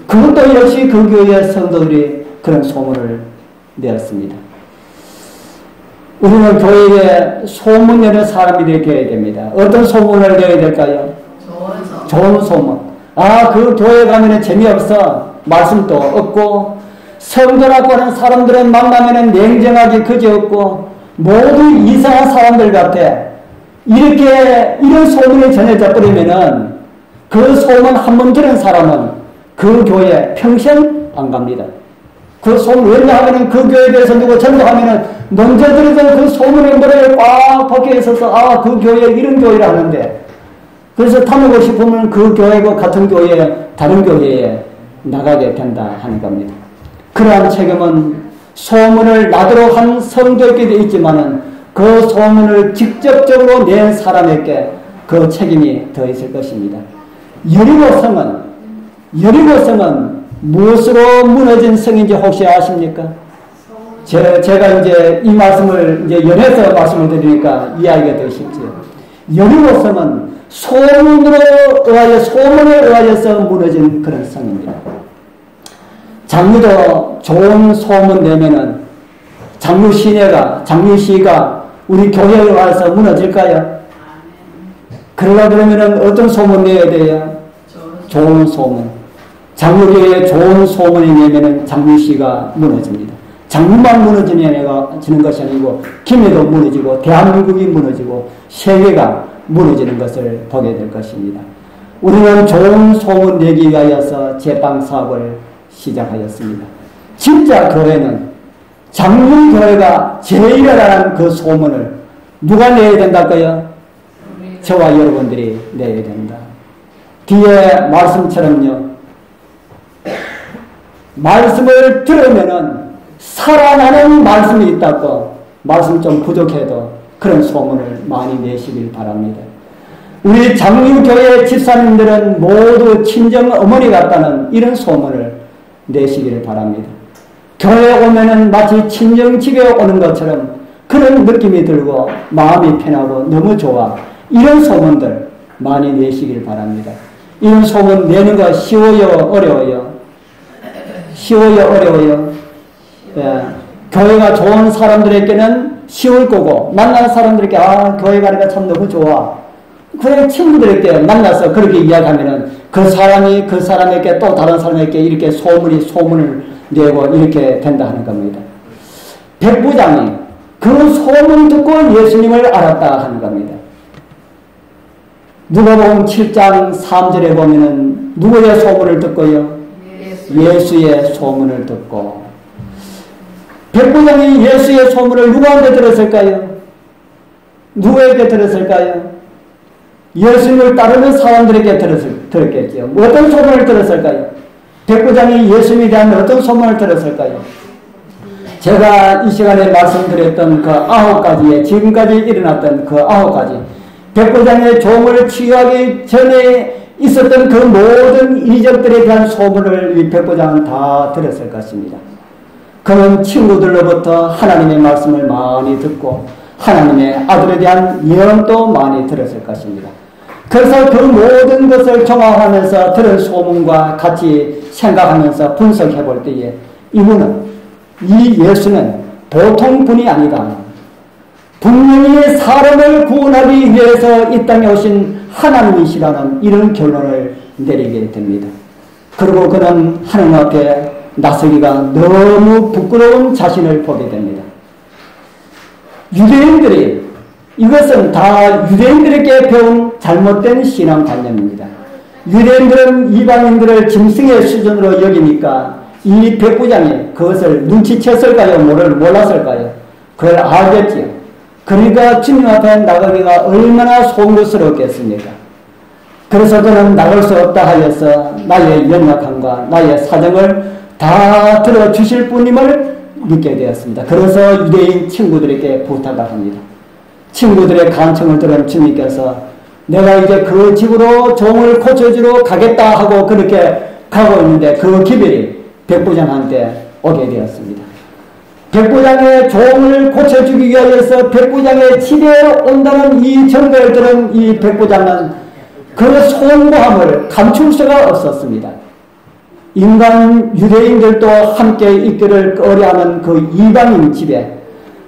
그것도 역시 그 교회 성도들이 그런 소문을 내었습니다. 우리는 교회에 소문 내는 사람이 되어야 됩니다. 어떤 소문을 내야 될까요? 좋은 소문. 그 교회 가면은 재미없어. 말씀도 없고, 성도라고 하는 사람들은 만나면은 냉정하게 그지없고, 모두 이상한 사람들 같아. 이런 소문이 전해져 버리면은 그 소문 한 번 들은 사람은 그 교회에 평생 안 갑니다. 그 소문, 왜냐하면 그 교회에 대해서 누구 전도하면은 먼저 들었던 그 소문의 머리에 꽉 박혀 있어서 그 교회 이런 교회를 하는데, 그래서 타먹고 싶으면 그 교회고 같은 교회에 다른 교회에 나가게 된다 하는 겁니다. 그러한 책임은 소문을 나도록 한 성도에게도 있지만은 그 소문을 직접적으로 낸 사람에게 그 책임이 더 있을 것입니다. 여리고성은 무엇으로 무너진 성인지 혹시 아십니까? 제가 이제 이 말씀을 이제 연해서 말씀을 드리니까 이해하기가 더 쉽지요. 여리고성은 소문에 의하여서 무너진 그런 성입니다. 장류도 좋은 소문 내면은 장류시가 우리 교회에 와서 무너질까요? 그러면은 어떤 소문 내야 돼요? 좋은 소문. 장류교회에 좋은 소문이 내면은 장류시가 무너집니다. 장류만 무너지는 것이 아니고 김해도 무너지고 대한민국이 무너지고 세계가 무너지는 것을 보게 될 것입니다. 우리는 좋은 소문 내기 위하여서 제빵사업을 시작하였습니다. 진짜 교회는 장로교회가 제일이라는 그 소문을 누가 내야 된다고요? 저와 여러분들이 내야 된다. 뒤에 말씀처럼요. 말씀을 들으면은 살아나는 말씀이 있다고, 말씀 좀 부족해도 그런 소문을 많이 내시길 바랍니다. 우리 장로교회 집사님들은 모두 친정 어머니 같다는 이런 소문을 내시기를 바랍니다. 교회에 오면은 마치 친정집에 오는 것처럼 그런 느낌이 들고 마음이 편하고 너무 좋아. 이런 소문들 많이 내시길 바랍니다. 이런 소문 내는 거 쉬워요? 어려워요? 쉬워요? 어려워요? 예. 교회가 좋은 사람들에게는 쉬울 거고, 만나는 사람들에게 교회 가니까 참 너무 좋아. 그래, 친구들에게 만나서 그렇게 이야기하면은 그 사람에게 또 다른 사람에게 이렇게 소문을 내고 이렇게 된다 하는 겁니다. 백부장이 그 소문 듣고 예수님을 알았다 하는 겁니다. 누가복음 7장 3절에 보면은 누구의 소문을 듣고요? 예수의 소문을 듣고. 백부장이 예수의 소문을 누구한테 들었을까요? 누구에게 들었을까요? 예수님을 따르는 사람들에게 들었겠죠. 어떤 소문을 들었을까요? 백부장이 예수님에 대한 어떤 소문을 들었을까요? 제가 이 시간에 말씀드렸던 그 9가지에 지금까지 일어났던 그 9가지 백부장의 종을 취하기 전에 있었던 그 모든 이적들에 대한 소문을 이 백부장은 다 들었을 것입니다. 그는 친구들로부터 하나님의 말씀을 많이 듣고 하나님의 아들에 대한 예언도 많이 들었을 것입니다. 그래서 그 모든 것을 종합하면서 들은 소문과 같이 생각하면서 분석해 볼 때에 이 예수는 보통 분이 아니다. 분명히 사람을 구원하기 위해서 이 땅에 오신 하나님이시라는 이런 결론을 내리게 됩니다. 그리고 그는 하나님 앞에 나서기가 너무 부끄러운 자신을 보게 됩니다. 이것은 다 유대인들에게 배운 잘못된 신앙관념입니다. 유대인들은 이방인들을 짐승의 수준으로 여기니까 이 백부장이 그것을 눈치챘을까요? 몰랐을까요? 그걸 알겠지요. 그러니까 주님 앞에 나가기가 얼마나 송구스럽겠습니까? 그래서 그는 나갈 수 없다 하여서 나의 연약함과 나의 사정을 다 들어주실 분임을 믿게 되었습니다. 그래서 유대인 친구들에게 부탁을 합니다. 친구들의 간청을 들은 주님께서 내가 이제 그 집으로 종을 고쳐주러 가겠다 하고 그렇게 가고 있는데 그 기별이 백부장한테 오게 되었습니다. 백부장의 종을 고쳐주기 위해서 백부장의 집에 온다는 이 정보를 들은 이 백부장은 그 송구함을 감출 수가 없었습니다. 인간 유대인들도 함께 있기를 꺼려하는 그 이방인 집에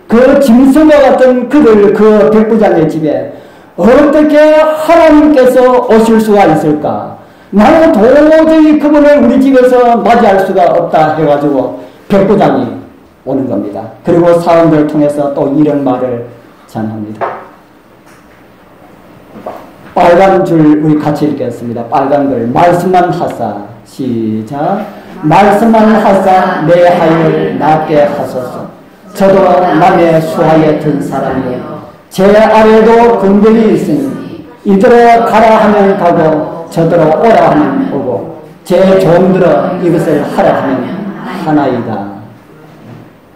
그 짐승과 같은 그 백부장의 집에 어떻게 하나님께서 오실 수가 있을까? 나는 도저히 그분을 우리 집에서 맞이할 수가 없다 해가지고 백부장이 오는 겁니다. 그리고 사람들을 통해서 또 이런 말을 전합니다. 빨간 줄 우리 같이 읽겠습니다. 빨간 글 말씀만 하사 시작 말씀만 하사 내 하인을 낫게 하소서. 저도 남의 수하에 든 사람이요 제 아래도 군병이 있으니 이들어 가라 하면 가고 저들어 오라 하면 오고 제 종들어 이것을 하라 하면 하나이다.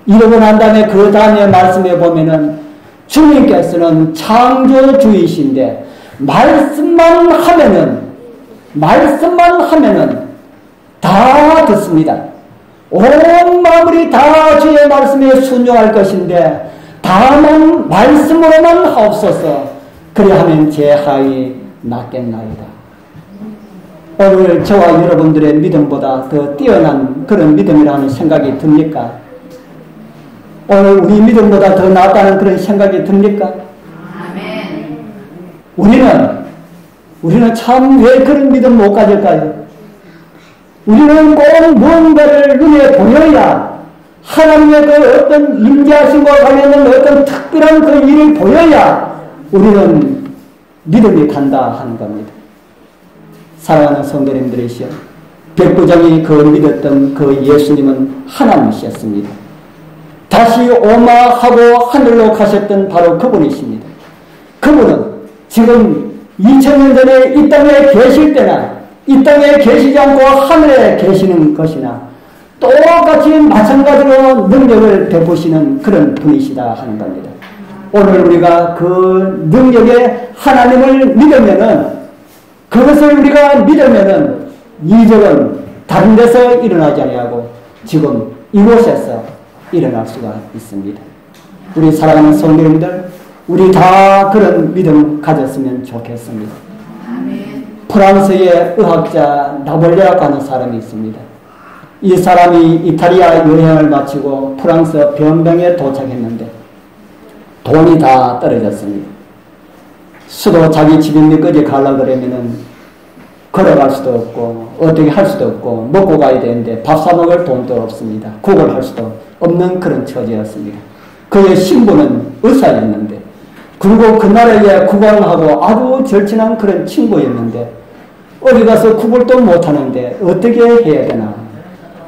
이러고 난 다음에 그 다음에 말씀해 보면은 주님께서는 창조주이신데 말씀만 하면은 다 듣습니다. 온 마음이 다 주의 말씀에 순종할 것인데 다만 말씀으로만 하옵소서. 그리하면 제 하이 낫겠나이다. 오늘 저와 여러분들의 믿음보다 더 뛰어난 그런 믿음이라는 생각이 듭니까? 오늘 우리 믿음보다 더 낫다는 그런 생각이 듭니까? 아멘. 우리는 참 왜 그런 믿음 못 가질까요? 우리는 꼭 무언가를 눈에 보여야 하나님의 그 어떤 임재하심과 관련된 어떤 특별한 그 일을 보여야 우리는 믿음이 간다 하는 겁니다. 사랑하는 성도님들이시여, 백부장이 그 믿었던 그 예수님은 하나님이셨습니다. 다시 오마하고 하늘로 가셨던 바로 그분이십니다. 그분은 지금 2000년 전에 이 땅에 계실 때나 이 땅에 계시지 않고 하늘에 계시는 것이나 똑같이 마찬가지로 능력을 베푸시는 그런 분이시다 하는 겁니다. 오늘 우리가 그 능력의 하나님을 믿으면은 그것을 우리가 믿으면은 이적은 다른 데서 일어나지 아니하고 지금 이곳에서 일어날 수가 있습니다. 우리 사랑하는 성도님들, 우리 다 그런 믿음 가졌으면 좋겠습니다. 아멘. 프랑스의 의학자 나볼레라고 하는 사람이 있습니다. 이 사람이 이탈리아 여행을 마치고 프랑스 변병에 도착했는데 돈이 다 떨어졌습니다. 수도 자기 집인데까지 가려고 그러면은 걸어갈 수도 없고 어떻게 할 수도 없고 먹고 가야 되는데 밥 사 먹을 돈도 없습니다. 구걸할 수도 없는 그런 처지였습니다. 그의 신부는 의사였는데 그리고 그 나라에 구걸하고 아주 절친한 그런 친구였는데 어디 가서 구걸도 못하는데 어떻게 해야 되나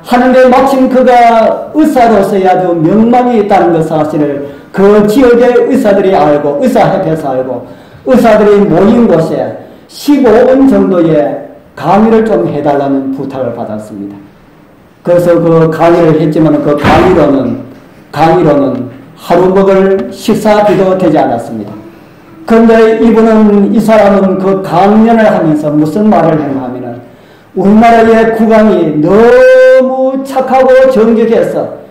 하는데 마침 그가 의사로서의 아주 명망이 있다는 그 사실을 그 지역의 의사들이 알고 의사협회에서 알고 의사들이 모인 곳에 15분 정도의 강의를 좀 해달라는 부탁을 받았습니다. 그래서 그 강의를 했지만 그 강의로는 하루 먹을 식사비도 되지 않았습니다. 그런데 이 사람은 그 강연을 하면서 무슨 말을 했냐면은 우리나라의 국왕이 너무 착하고 정직해서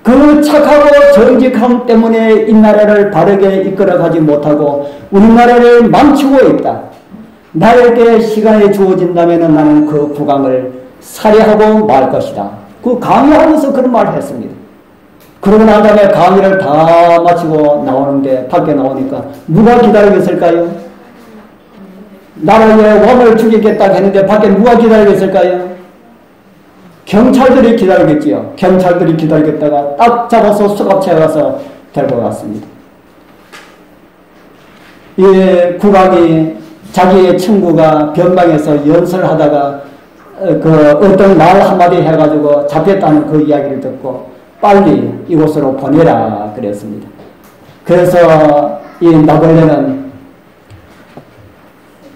그 착하고 정직함 때문에 이 나라를 바르게 이끌어가지 못하고 우리나라를 망치고 있다. 나에게 시간이 주어진다면 나는 그 국왕을 살해하고 말 것이다. 그 강의하면서 그런 말을 했습니다. 그러고 난 다음에 강의를 다 마치고 나오는 게 밖에 나오니까 누가 기다리고 있을까요? 나라의 왕을 죽이겠다 했는데 밖에 누가 기다리고 있을까요? 경찰들이 기다리겠지요. 경찰들이 기다리겠다가 딱 잡아서 수갑차에 가서 데리고 갔습니다. 이 국왕이 자기의 친구가 변방에서 연설하다가 어떤 말 한마디 해가지고 잡혔다는 그 이야기를 듣고 빨리 이곳으로 보내라 그랬습니다. 그래서 이 나벌레는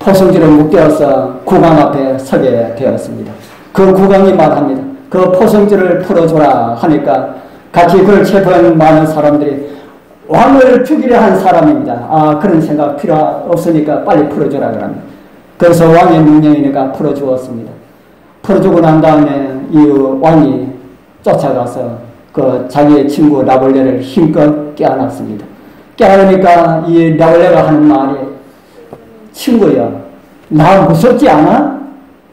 포승지를 묶여서 국왕 앞에 서게 되었습니다. 그 국왕이 말합니다. 그 포승지를 풀어줘라 하니까 같이 그걸 체포한 많은 사람들이 왕을 죽이려 한 사람입니다. 그런 생각 필요 없으니까 빨리 풀어줘라 그럽니다. 그래서 왕의 명령이니까 풀어주었습니다. 풀어주고 난 다음에 이 왕이 쫓아가서 그 자기의 친구 나벌레를 힘껏 깨어났습니다. 깨어나니까 이 나벌레가 하는 말이 친구야, 나 무섭지 않아?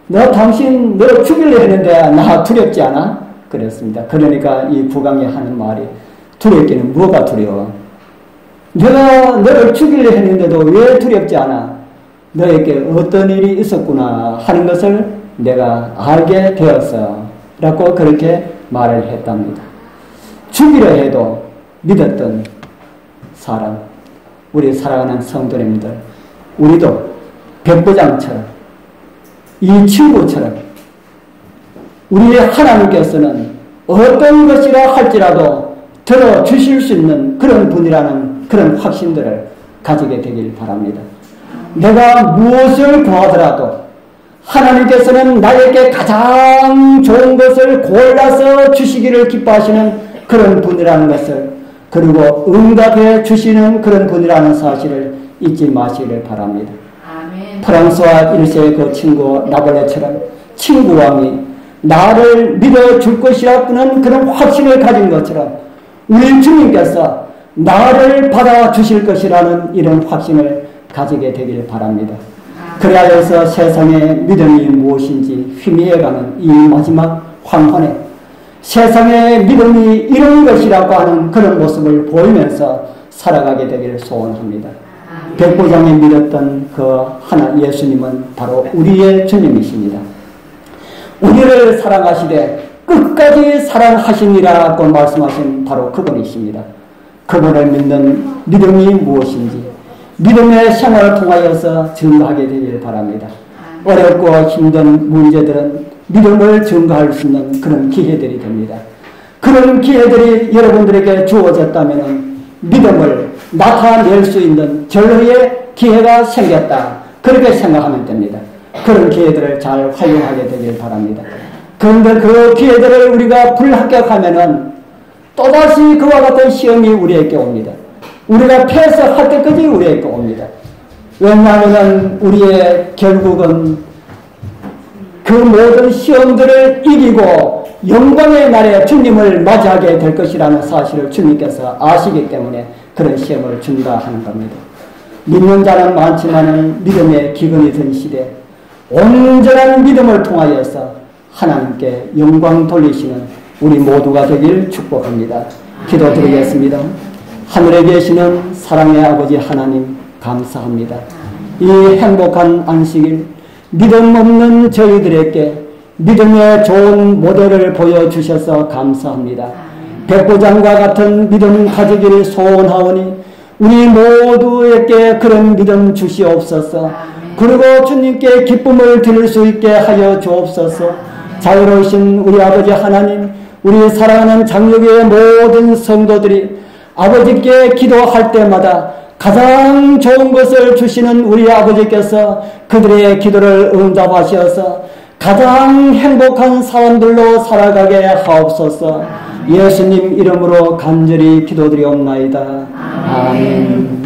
너 죽이려 했는데 나 두렵지 않아? 그랬습니다. 그러니까 이 국왕이 하는 말이 두렵기는 뭐가 두려워? 내가 너를 죽이려 했는데도 왜 두렵지 않아? 너에게 어떤 일이 있었구나 하는 것을 내가 알게 되었어 라고 그렇게 말을 했답니다. 죽이려 해도 믿었던 사람, 우리 사랑하는 성도님들, 우리도 백부장처럼 이 친구처럼 우리 하나님께서는 어떤 것이라 할지라도 들어주실 수 있는 그런 분이라는 그런 확신들을 가지게 되길 바랍니다. 내가 무엇을 구하더라도 하나님께서는 나에게 가장 좋은 것을 골라서 주시기를 기뻐하시는 그런 분이라는 것을, 그리고 응답해 주시는 그런 분이라는 사실을 잊지 마시기를 바랍니다. 아멘. 프랑스와 1세의 그 친구 나벌레처럼 친구왕이 나를 믿어줄 것이라는 그런 확신을 가진 것처럼 우리 주님께서 나를 받아주실 것이라는 이런 확신을 가지게 되길 바랍니다. 그리하여서 세상의 믿음이 무엇인지 희미해가는 이 마지막 황혼에 세상의 믿음이 이런 것이라고 하는 그런 모습을 보이면서 살아가게 되기를 소원합니다. 백보장에 믿었던 그 하나 예수님은 바로 우리의 주님이십니다. 우리를 사랑하시되 끝까지 사랑하시니라고 말씀하신 바로 그분이십니다. 그분을 믿는 믿음이 무엇인지 믿음의 생활을 통하여서 증거하게 되길 바랍니다. 어렵고 힘든 문제들은 믿음을 증거할 수 있는 그런 기회들이 됩니다. 그런 기회들이 여러분들에게 주어졌다면 믿음을 나타낼 수 있는 전류의 기회가 생겼다. 그렇게 생각하면 됩니다. 그런 기회들을 잘 활용하게 되길 바랍니다. 그런데 그 기회들을 우리가 불합격하면은 또다시 그와 같은 시험이 우리에게 옵니다. 우리가 패스할 때까지 우리에게 옵니다. 왜냐하면 우리의 결국은 그 모든 시험들을 이기고 영광의 날에 주님을 맞이하게 될 것이라는 사실을 주님께서 아시기 때문에 그런 시험을 준다 하는 겁니다. 믿는 자는 많지만 믿음의 기근이 든 시대 온전한 믿음을 통하여서 하나님께 영광 돌리시는 우리 모두가 되길 축복합니다. 기도드리겠습니다. 하늘에 계시는 사랑의 아버지 하나님 감사합니다. 이 행복한 안식일 믿음 없는 저희들에게 믿음의 좋은 모델을 보여주셔서 감사합니다. 백보장과 같은 믿음 가지기를 소원하오니 우리 모두에게 그런 믿음 주시옵소서. 그리고 주님께 기쁨을 드릴 수 있게 하여 주옵소서. 자유로우신 우리 아버지 하나님, 우리 사랑하는 장로교의 모든 성도들이 아버지께 기도할 때마다 가장 좋은 것을 주시는 우리 아버지께서 그들의 기도를 응답하셔서 가장 행복한 사람들로 살아가게 하옵소서. 예수님 이름으로 간절히 기도드리옵나이다. 아멘.